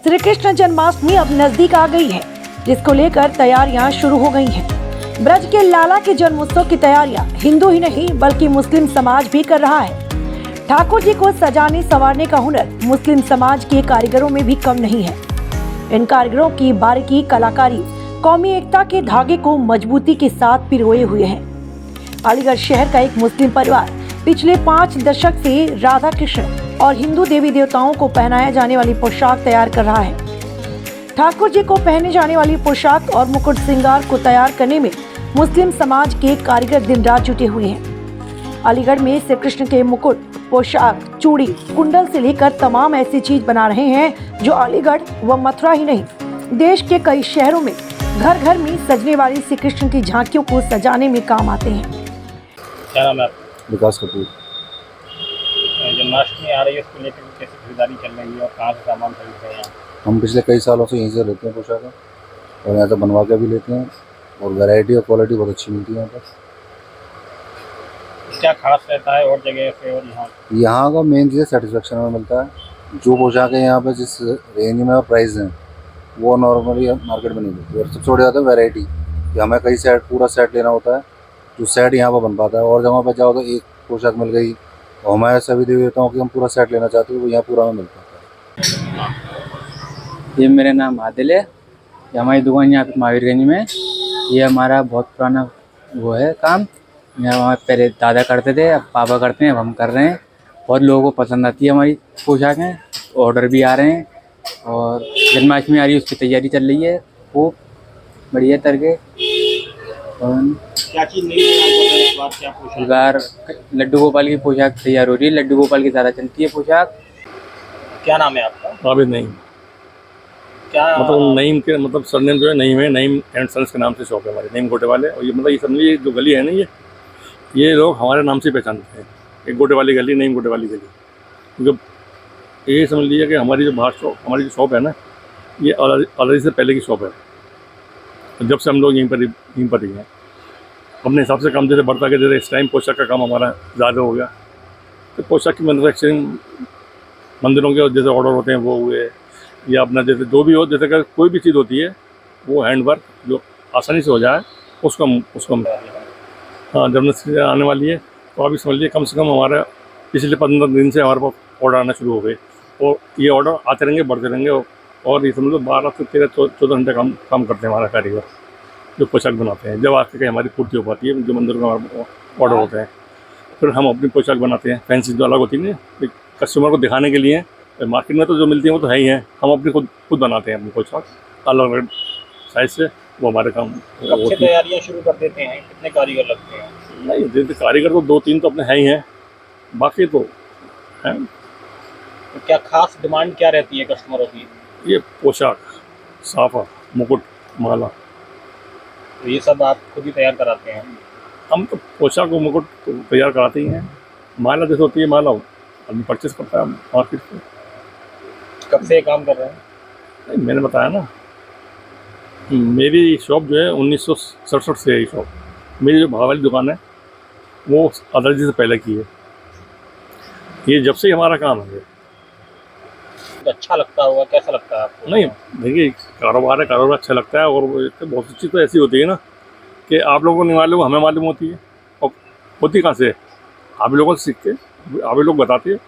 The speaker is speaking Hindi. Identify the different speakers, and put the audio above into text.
Speaker 1: श्री कृष्ण जन्माष्टमी अब नजदीक आ गई है, जिसको लेकर तैयारियां शुरू हो गई हैं। ब्रज के लाला के जन्मोत्सव की तैयारियां हिंदू ही नहीं बल्कि मुस्लिम समाज भी कर रहा है। ठाकुर जी को सजाने संवारने का हुनर मुस्लिम समाज के कारीगरों में भी कम नहीं है। इन कारीगरों की बारीकी कलाकारी कौमी एकता के धागे को मजबूती के साथ पिरोए हुए हैं। अलीगढ़ शहर का एक मुस्लिम परिवार पिछले 5 दशक से राधा कृष्ण और हिंदू देवी देवताओं को पहनाया जाने वाली पोशाक तैयार कर रहा है। ठाकुर जी को पहने जाने वाली पोशाक और मुकुट श्रृंगार को तैयार करने में मुस्लिम समाज के कारीगर दिन रात जुटे हुए हैं। अलीगढ़ में श्री कृष्ण के मुकुट, पोशाक, चूड़ी, कुंडल से लेकर तमाम ऐसी चीज बना रहे हैं जो अलीगढ़ व मथुरा ही नहीं, देश के कई शहरों में घर घर में सजने वाली श्री कृष्ण की झांकियों को सजाने में काम आते हैं।
Speaker 2: क्या नाम है आपका?
Speaker 3: विकास कपूर।
Speaker 2: जन्माष्टमी आ रही है, उसको लेकर कैसे खरीदारी चल रही है और कहाँ से सामान खरीद रहे हैं?
Speaker 3: हम पिछले कई सालों से यहीं से लेते हैं पोशाकें और यहाँ से बनवा के भी लेते हैं और वैरायटी और क्वालिटी बहुत अच्छी मिलती है यहाँ पर।
Speaker 2: क्या खास रहता है और जगह से और
Speaker 3: यहाँ का मेन चीज़ सेटिस्फेक्शन में मिलता है। जो पोशाकें यहाँ पर जिस रेंज में और प्राइस हैं वो नॉर्मली मार्केट में नहीं मिलती। और सबसे बड़ी बात है वैरायटी, कि हमें कई सेट पूरा सेट लेना होता है, जो सेट यहाँ पर बन पाता है। और जगह पर जाओ तो एक पोशाक मिल गई, और हमारे सभी देवी देवताओं की हम पूरा सेट लेना चाहते हैं वो यहाँ पूरा में मिल पाता है।
Speaker 4: ये मेरा नाम आदिल है। ये हमारी दुकान यहाँ पे महावीरगंज में। ये हमारा बहुत पुराना वो है काम। यहाँ हमारे पहले दादा करते थे, अब पापा करते हैं, अब हम कर रहे हैं। बहुत लोगों को पसंद आती है हमारी पोशाकें, ऑर्डर भी आ रहे हैं। और जन्माष्टमी आ रही है, उसकी तैयारी चल रही है खूब बढ़िया करके।
Speaker 2: क्या चीज़ नहीं है इस बार? क्या पोशाक?
Speaker 4: इस बार लड्डू गोपाल की पोशाक तैयार हो रही है। लड्डू गोपाल की ज़्यादा चलती है पोशाक।
Speaker 2: क्या नाम है आपका?
Speaker 5: आबिद नईम।
Speaker 2: क्या
Speaker 5: मतलब नईम के मतलब सरनेम जो है नईम है, नईम एंड सन्स के नाम से शॉप है हमारे, नईम गोटे वाले। और ये मतलब ये समझिए जो गली है ना, ये लोग हमारे नाम से पहचानते हैं। एक गोटे वाली गली, नईम गोटे वाली गली। क्योंकि ये समझ लीजिए कि हमारी जो बाहर शॉप, हमारी जो शॉप है ना, ये अलग से पहले की शॉप है। तो जब से हम लोग यहीं पर ही हैं, अपने हिसाब से काम जैसे बढ़ता के जैसे इस टाइम पोशाक का काम हमारा ज़्यादा हो गया। तो पोशाक की मैन्युफैक्चरिंग मंदिरों के जैसे ऑर्डर होते हैं वो हुए, या अपना जैसे जो भी हो, जैसे अगर कोई भी चीज़ होती है वो हैंडवर्क जो आसानी से हो जाए उसको हाँ जन्माष्टमी आने वाली है। तो अभी समझ लीजिए कम से कम हमारा पिछले 15 दिन से हमारे पास ऑर्डर आना शुरू हो गए, और ये ऑर्डर आते रहेंगे, बढ़ते रहेंगे। और ये समझ लो 12 से 13-14 घंटे काम करते हैं हमारा कारीगर जो पोशाक बनाते हैं। जब आके कहीं हमारी पूर्ति हो पाती है, जो मंदिरों का हमारा ऑर्डर होते हैं, फिर हम अपनी पोशाक बनाते हैं। फैंसी जो अलग होती है ना, कस्टमर को दिखाने के लिए। मार्केट में तो जो मिलती है वो तो है ही है, हम अपनी खुद बनाते हैं अपनी पोशाक अलग अलग साइज से। वो हमारे काम।
Speaker 2: कब से तैयारियां शुरू कर देते हैं? कितने कारीगर लगते हैं?
Speaker 5: नहीं, जैसे कारीगर तो 2-3 तो अपने हैं ही हैं, बाकी तो हैं।
Speaker 2: तो क्या खास डिमांड क्या रहती है कस्टमरों की?
Speaker 5: ये पोशाक, साफा, मुकुट, माला,
Speaker 2: तो ये सब आप खुद ही तैयार कराते हैं?
Speaker 5: हम तो पोशाक और मुकुट तो तैयार कराते ही हैं। माला जैसे होती है, माला आदमी परचेस करता है मार्केट से।
Speaker 2: कब से ये काम कर रहे हैं?
Speaker 5: नहीं, मैंने बताया ना, मेरी शॉप जो है 1967 से है। ये शॉप मेरी जो भाव वाली दुकान है वो अदरजी से पहले की है। ये जब से हमारा काम है।
Speaker 2: तो अच्छा लगता होगा, कैसा लगता है आपको?
Speaker 5: नहीं देखिए, कारोबार है, कारोबार अच्छा लगता है। और बहुत सी चीज़ तो ऐसी होती है ना कि आप लोगों को नहीं मालूम, हमें मालूम होती है। और होती कहाँ से? आप लोगों से सीख के आप लोग बताते हैं।